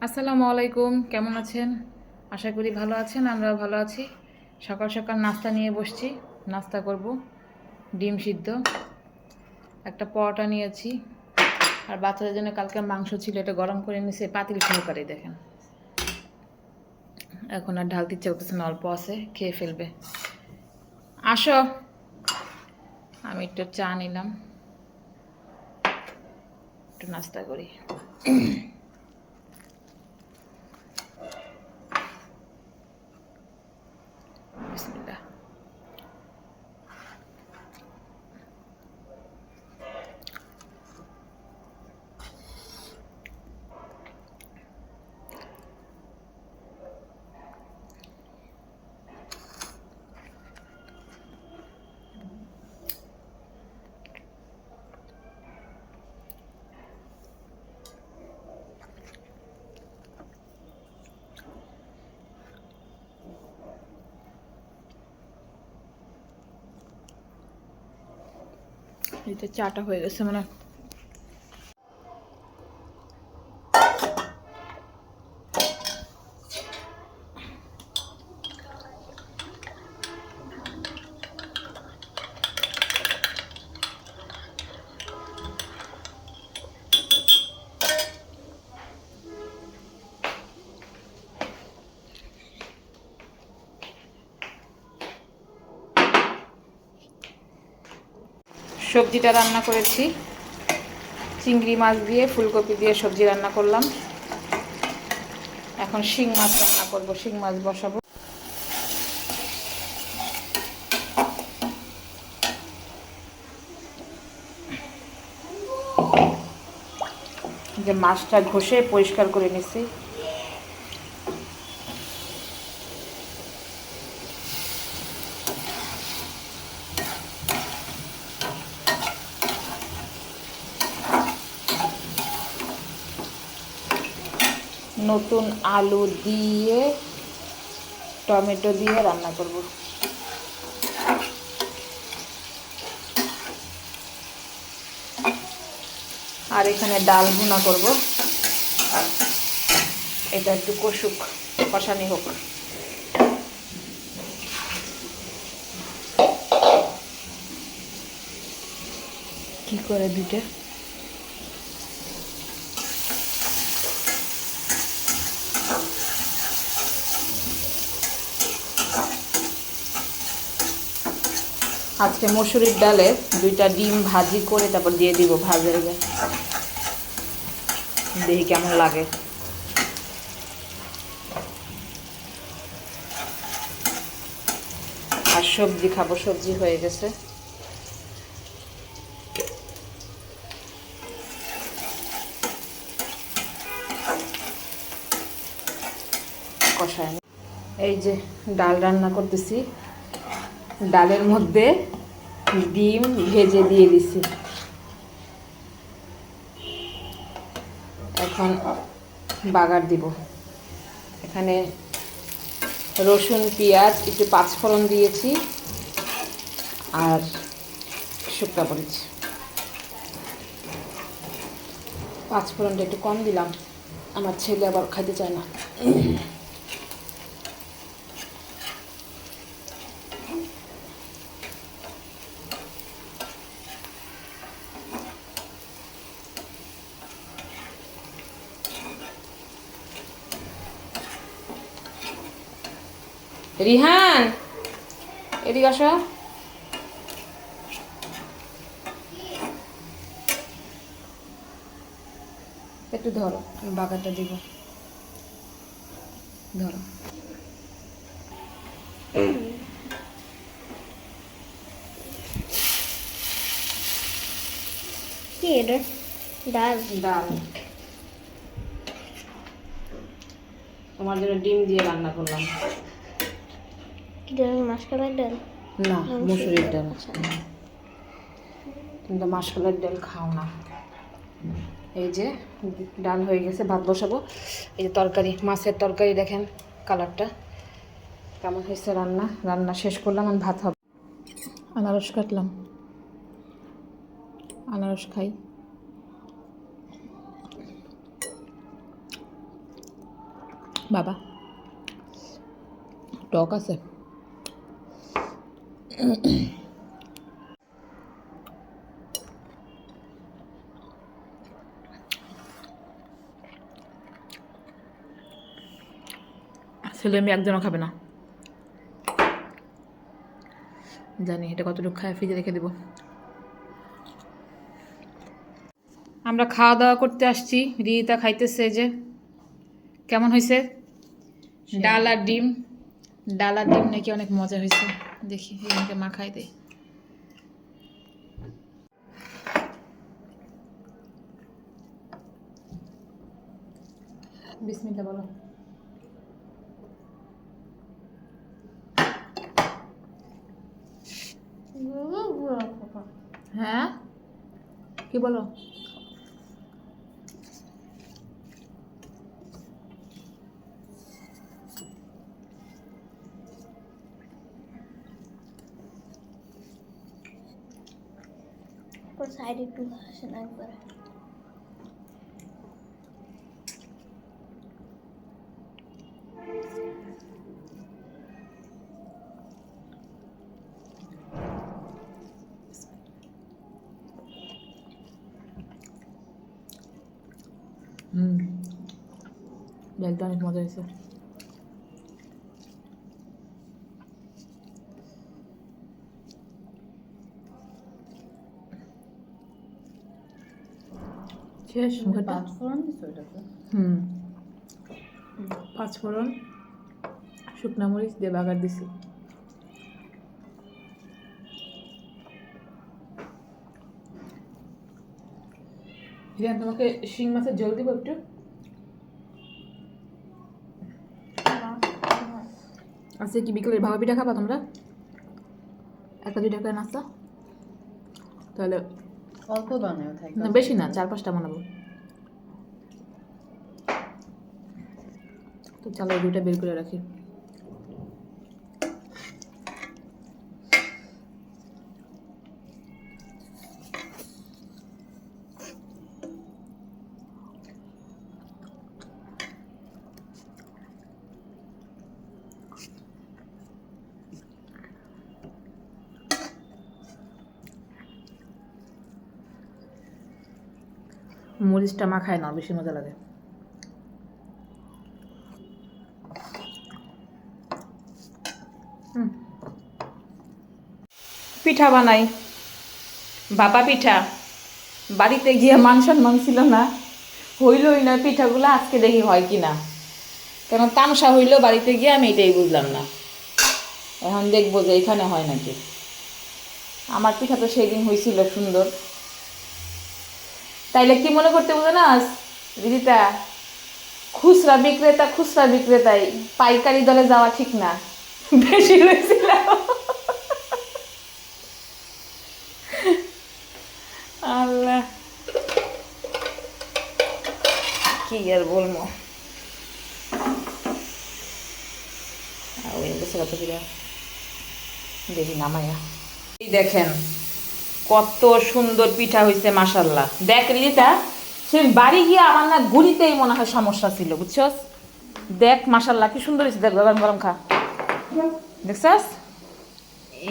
আসসালামু আলাইকুম, কেমন আছেন? আশা করি ভালো আছেন, আমরাও ভালো আছি। সকাল সকাল নাস্তা নিয়ে বসছি। নাস্তা করব ডিম সিদ্ধ, একটা পরোটা নিয়েছি, আর বাচ্চাদের জন্য কালকে মাংস ছিল, এটা গরম করে নিয়েছে পাতিল সহকারে। দেখেন, এখন আর ঢালতে ইচ্ছে করতেছে না, অল্প আছে, খেয়ে ফেলবে। আসো, আমি একটু চা নিলাম, একটু নাস্তা করি। বিসমিল্লাহ। এই তো চাটা হয়ে গেছে মানে। সবজিটা রান্না করেছি, চিংড়ি মাছ দিয়ে ফুলকপি দিয়ে সবজি রান্না করলাম। এখন শিং মাছ রান্না করব, শিং মাছ বসাবো। যে মাছটা ঘষে পরিষ্কার করে নিছি। নতুন আলু দিয়ে টমেটো দিয়ে রান্না করব। আর এখানে ডাল ভুনা করব, এটা একটু কষুক, কষানি হোক। কি করে দুইটা আজকে মসুরির ডালে দুইটা ডিম ভাজি করে তারপর দিয়ে দিব ভাজা হয়ে, দেখি কেমন লাগে। আর সবজি খাবো, সবজি হয়ে গেছে। কষায় এই যে ডাল রান্না করতেছি, ডালের মধ্যে ডিম ভেজে দিয়ে দিছি। এখন বাগার দিব। এখানে রসুন পেঁয়াজ একটু পাঁচফোড়ন দিয়েছি, আর শুকনো মরিচ। পাঁচফোড়নটা একটু কম দিলাম, আমার ছেলে আবার খাইতে চায় না। রিহান, এদিকে আসো। একটু ধরো, আমি বাগারটা দিব, ধরো। কি এটা? ডাল? ডাল তোমার জন্য ডিম দিয়ে রান্না করলাম। কি ডাল? মাসকলাই ডাল? না, মুসুরির ডাল। আচ্ছা। কিন্তু মাসকলাইর ডাল খাও না। এই যে ডাল হয়ে গেছে, ভাত বসাবো। এই যে তরকারি, মাছের তরকারি, দেখেন কালারটা কেমন হয়েছে। রান্না রান্না শেষ করলাম, আমি ভাত হবে। আনারস কাটলাম, আনারস খাই। বাবা টক আছে। ছেলে মেয়ে একজনও খাবে না, জানি এটা কতটুকু খায়, ফ্রিজে রেখে দেবো। আমরা খাওয়া দাওয়া করতে আসছি, রিতা খাইতেছে। যে কেমন হয়েছে ডাল আর ডিম, ডাল আর ডিম নাকি অনেক মজা হয়েছে। দেখি রিতাকে মা খাই দেয়। বিসমিল্লাহ বলো। হ্যাঁ কি বলো? সাইড একটু আসেন একবার। ডালটা অনেক মজা হয়েছে। শেষ মুখেটা। পাঁচফোড়ন শুকনা মরিচ দিয়ে বাগার দিছি। হিরান তোমাকে শিং মাছের ঝোল দিব একটু। আজকে কি বিকেলের ভাপা পিঠা খাবা তোমরা? 1-2 করে নাস্তা তাহলে অল্প বানাও থাকে না, বেশি না, 4-5টা বানাবো। তো চলো এই 2টা বের করে রাখি। মরিচটা মাখায় না, বেশি মজা লাগে। পিঠা বানাই, বাবা পিঠা। বাড়িতে গিয়ে মান সম্মান ছিল না, হইলই না পিঠাগুলো। আজকে দেখি হয় কি না, কেন তামসা হইলো বাড়িতে গিয়ে, আমি এটাই বুঝলাম না। এখন দেখবো যে এখানে হয় নাকি। আমার পিঠা তো সেই দিন হয়েছিল সুন্দর। তাইলে কি মনে করতে বুঝো না দিদিটা, খুচরা বিক্রেতাই, পাইকারি দলে যাওয়া ঠিক না, বেশি হয়েছিল। আল্লাহ কি আর বলবো। দেখি নামাইয়া এই দেখেন কত সুন্দর পিঠা হয়েছে মাশাল্লাহ। দেখ রিতা, সে বাড়ি গিয়ে আমার না গুড়িতেই মনে হয় সমস্যা ছিল, বুঝছস? দেখ মাশাল্লাহ কি সুন্দর হয়েছে। দেখ গরম গরম খা, দেখছস?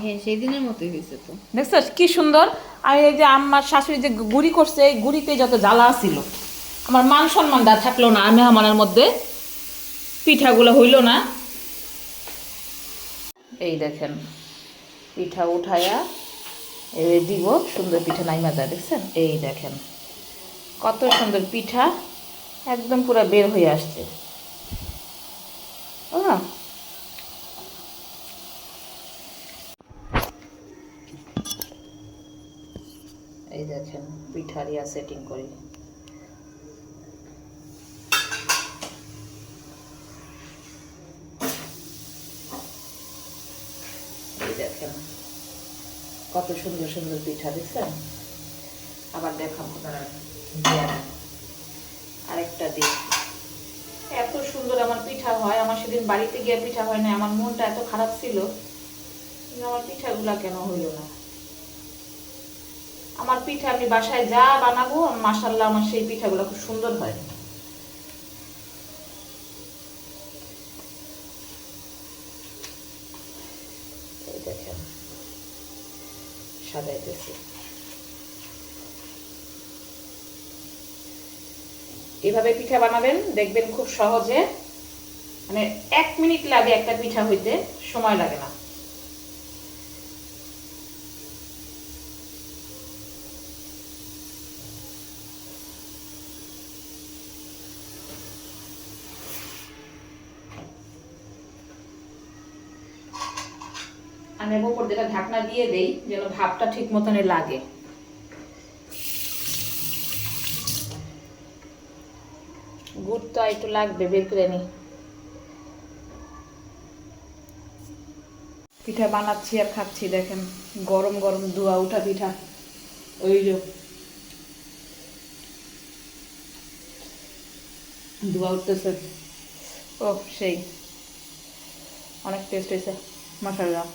হ্যাঁ সেই দিনের মতোই হয়েছে তো। দেখছস কি সুন্দর। আর এই যে আমার শাশুড়ি যে গুড়ি করছে, এই গুড়িতে যত জ্বালা ছিল, আমার মান সম্মানটা থাকলো না। আমি আমানের মধ্যে পিঠাগুলো হইল না। এই দেখেন পিঠা উঠায়া এবার দিব, সুন্দর পিঠা নাইমা যায়, দেখছেন? এই দেখেন কত সুন্দর পিঠা, একদম পুরো বের হয়ে আসছে। এই দেখেন পিঠারিয়া সেটিং করি। এই দেখেন কত সুন্দর সুন্দর পিঠা, দেখছেন? আবার দেখাবো আরেকটা দিই। এত সুন্দর আমার পিঠা হয়। আমার সেদিন বাড়িতে গিয়ে পিঠা হয় না, আমার মনটা এত খারাপ ছিল, আমার পিঠাগুলা কেন হইল না। আমার পিঠা আমি বাসায় যা বানাবো মাশাআল্লাহ, আমার সেই পিঠাগুলো খুব সুন্দর হয়। দেখেন সাজাইতেছি। এভাবে পিঠা বানাবেন, দেখবেন খুব সহজে, মানে 1 মিনিট লাগে একটা পিঠা হইতে, সময় লাগে না। আমি উপর দিয়ে ঢাকনা দিয়ে দেই যেন ভাপটা ঠিক মতনে লাগে। গুড় তো একটু লাগবে, বের করে নি। পিঠা বানাচ্ছি আর খাচ্ছি, দেখেন গরম গরম ধোয়া উঠা পিঠা। ওই যে ধোয়া উঠতেছে, ও সেই অনেক টেস্ট হয়েছে, মাশাআল্লাহ।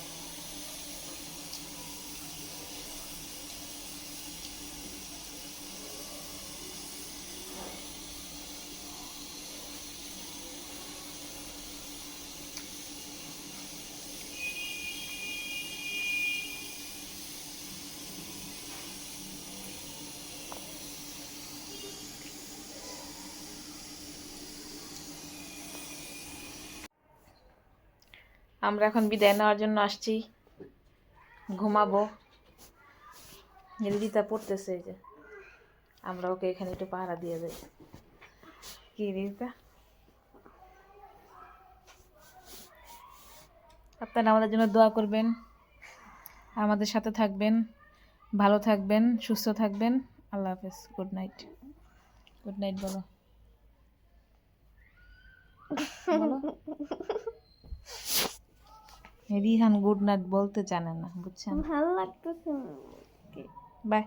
আমরা এখন বিদায় নেওয়ার জন্য আসছি, ঘুমাবো। রিদিতা পড়তেছে, এই যে আমরা ওকে এখানে একটু পাহারা দিয়ে যাই। কি রিদিতা, আপনারা আমাদের জন্য দোয়া করবেন, আমাদের সাথে থাকবেন, ভালো থাকবেন, সুস্থ থাকবেন। আল্লাহ হাফেজ, গুড নাইট। গুড নাইট বলো, বলো। রিহান গুড নাইট বলতে জানে না, বুঝছেন? ভালো লাগতেছে। বাই।